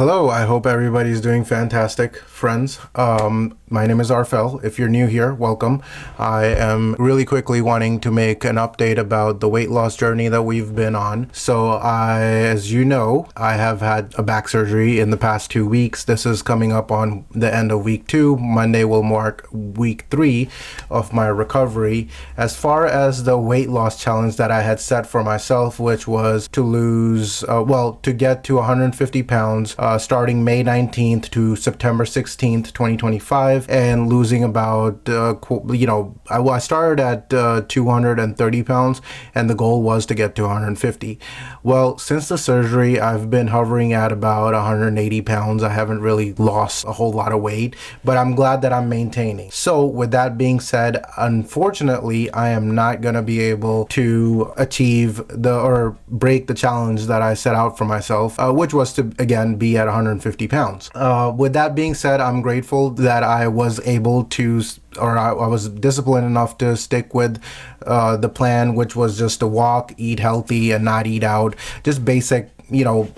Hello, I hope everybody's doing fantastic, friends. My name is Arphel. If you're new here, welcome. I am really quickly wanting to make an update about the weight loss journey that we've been on. So as you know, I have had a back surgery in the past 2 weeks. This is coming up on the end of week 2. Monday will mark week 3 of my recovery. As far as the weight loss challenge that I had set for myself, which was to lose, to get to 150 pounds, starting May 19th to September 16th, 2025, and losing about, I started at 230 pounds, and the goal was to get to 150. Well, since the surgery, I've been hovering at about 180 pounds. I haven't really lost a whole lot of weight, but I'm glad that I'm maintaining. So with that being said, unfortunately, I am not going to be able to achieve or break the challenge that I set out for myself, which was to, again, be at 150 pounds. With that being said, I'm grateful that I was able to, I was disciplined enough to stick with the plan, which was just to walk, eat healthy, and not eat out. Just basic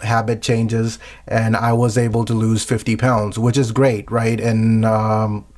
habit changes, and I was able to lose 50 pounds, which is great, right? And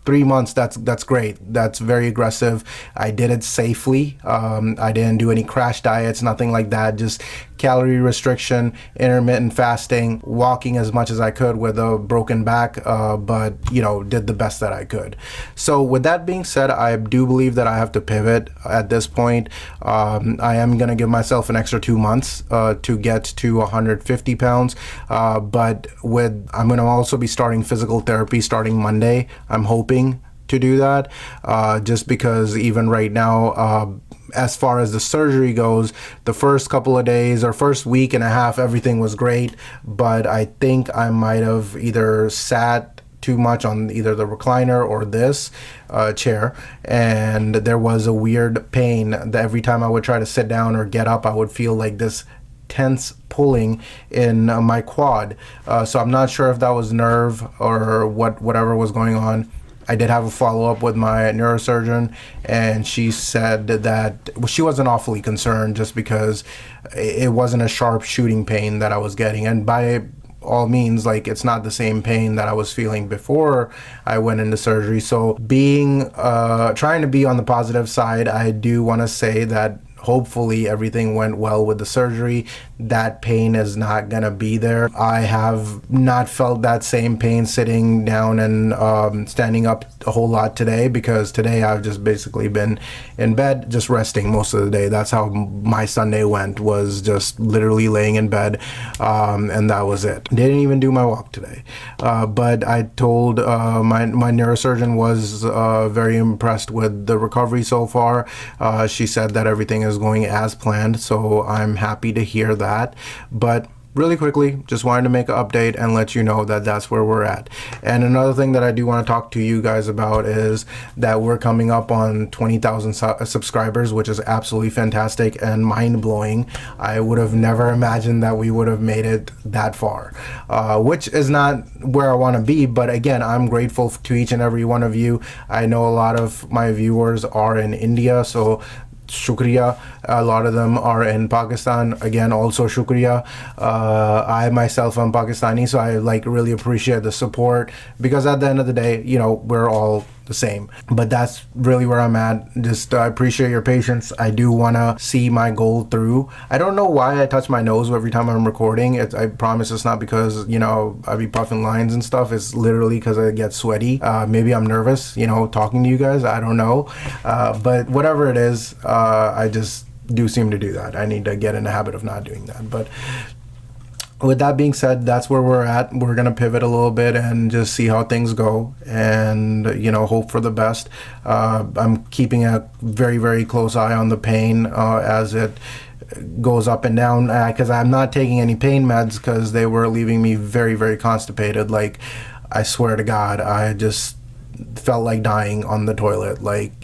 3 months, that's great. That's very aggressive. I did it safely. I didn't do any crash diets, nothing like that. Just calorie restriction, intermittent fasting, walking as much as I could with a broken back, but did the best that I could. So with that being said, I do believe that I have to pivot at this point. I am going to give myself an extra 2 months to get to 150 pounds, but I'm going to also be starting physical therapy starting Monday. I'm hoping to do that, just because even right now, as far as the surgery goes, the first couple of days or first week and a half, everything was great, but I think I might have either sat too much on either the recliner or this chair, and there was a weird pain that every time I would try to sit down or get up, I would feel like this tense pulling in my quad. So I'm not sure if that was nerve or whatever was going on. I did have a follow-up with my neurosurgeon, and she said that she wasn't awfully concerned just because it wasn't a sharp shooting pain that I was getting. And by all means, it's not the same pain that I was feeling before I went into surgery. So trying to be on the positive side, I do want to say that hopefully everything went well with the surgery. That pain is not gonna be there. I have not felt that same pain sitting down and standing up a whole lot today, because today I've just basically been in bed just resting most of the day. That's how my Sunday went, was just literally laying in bed, and that was it. Didn't even do my walk today, but I told my neurosurgeon was very impressed with the recovery so far. She said that everything is going as planned, so I'm happy to hear that. But really quickly, just wanted to make an update and let you know that that's where we're at. And another thing that I do want to talk to you guys about is that we're coming up on 20,000 subscribers, which is absolutely fantastic and mind-blowing. I would have never imagined that we would have made it that far, which is not where I want to be. But again, I'm grateful to each and every one of you. I know a lot of my viewers are in India, so shukriya. A lot of them are in Pakistan, again, also shukriya. I myself am Pakistani, so I really appreciate the support, because at the end of the day, we're all the same. But that's really where I'm at. Just I appreciate your patience. I do want to see my goal through. I don't know why I touch my nose every time I'm recording. I promise it's not because I be puffing lines and stuff. It's literally because I get sweaty. Maybe I'm nervous talking to you guys. I don't know, but whatever it is, I just do seem to do that. I need to get in the habit of not doing that. But with that being said, that's where we're at. We're going to pivot a little bit and just see how things go, and hope for the best. I'm keeping a very, very close eye on the pain as it goes up and down, because I'm not taking any pain meds, because they were leaving me very, very constipated. I swear to God, I just felt like dying on the toilet.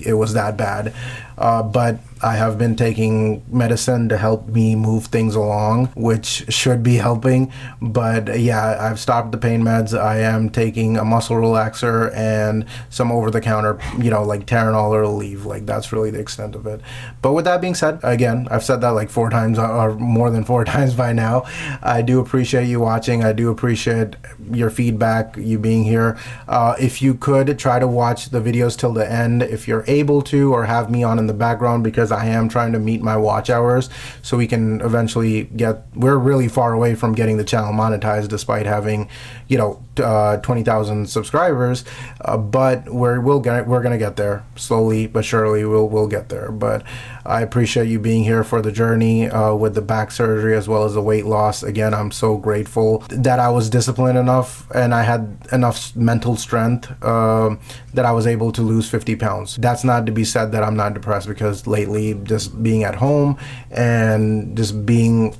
It was that bad. but I have been taking medicine to help me move things along, which should be helping. But yeah, I've stopped the pain meds. I am taking a muscle relaxer and some over-the-counter, like Taranol or Aleve. Like, that's really the extent of it. But with that being said, again, I've said that like 4 times or more than 4 times by now. I do appreciate you watching. I do appreciate your feedback, you being here. If you could try to watch the videos till the end, if you're able to, or have me on in the background, because I am trying to meet my watch hours so we can eventually we're really far away from getting the channel monetized despite having 20,000 subscribers, but we're gonna get there slowly but surely. We'll get there. But I appreciate you being here for the journey with the back surgery as well as the weight loss. Again, I'm so grateful that I was disciplined enough and I had enough mental strength that I was able to lose 50 pounds. That's not to be said that I'm not depressed, because lately just being at home and just being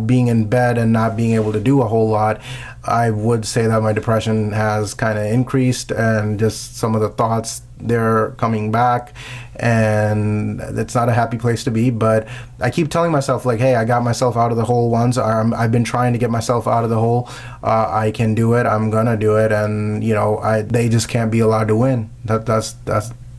being in bed and not being able to do a whole lot, I would say that my depression has kind of increased, and just some of the thoughts, they're coming back, and it's not a happy place to be. But I keep telling myself, like, hey, I got myself out of the hole once. I've been trying to get myself out of the hole. I can do it. I'm gonna do it. And they just can't be allowed to win. That's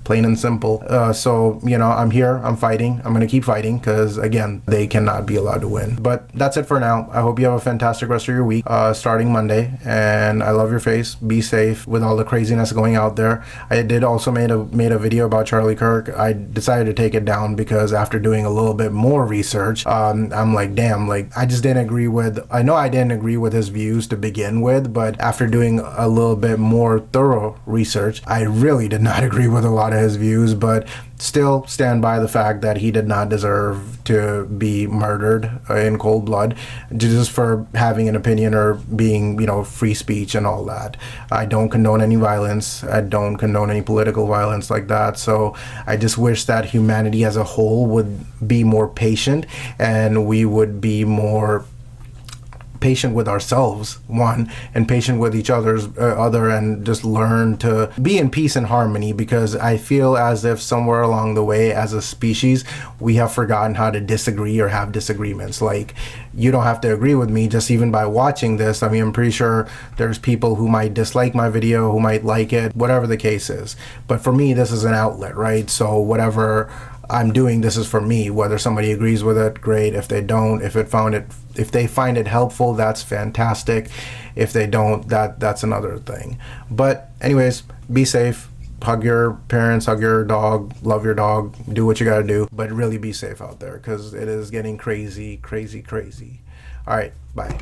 plain and simple. So I'm here, I'm fighting, I'm gonna keep fighting, because again, they cannot be allowed to win. But that's it for now. I hope you have a fantastic rest of your week, starting Monday, and I love your face. Be safe with all the craziness going out there. I did also made a video about Charlie Kirk. I decided to take it down because after doing a little bit more research, I'm like, damn, like, I didn't agree with his views to begin with, but after doing a little bit more thorough research, I really did not agree with a lot of his views, but still stand by the fact that he did not deserve to be murdered in cold blood just for having an opinion or being, free speech and all that. I don't condone any violence. I don't condone any political violence like that. So I just wish that humanity as a whole would be more patient, and we would be more patient with ourselves, one, and patient with each other, and just learn to be in peace and harmony, because I feel as if somewhere along the way as a species we have forgotten how to disagree or have disagreements. Like, you don't have to agree with me just even by watching this. I mean, I'm pretty sure there's people who might dislike my video, who might like it, whatever the case is. But for me, this is an outlet, right? So whatever I'm doing, this is for me. Whether somebody agrees with it, great. If they don't, if they find it helpful, that's fantastic. If they don't, that's another thing. But anyways, be safe. Hug your parents, hug your dog, love your dog, do what you gotta do, but really be safe out there, because it is getting crazy. All right, bye.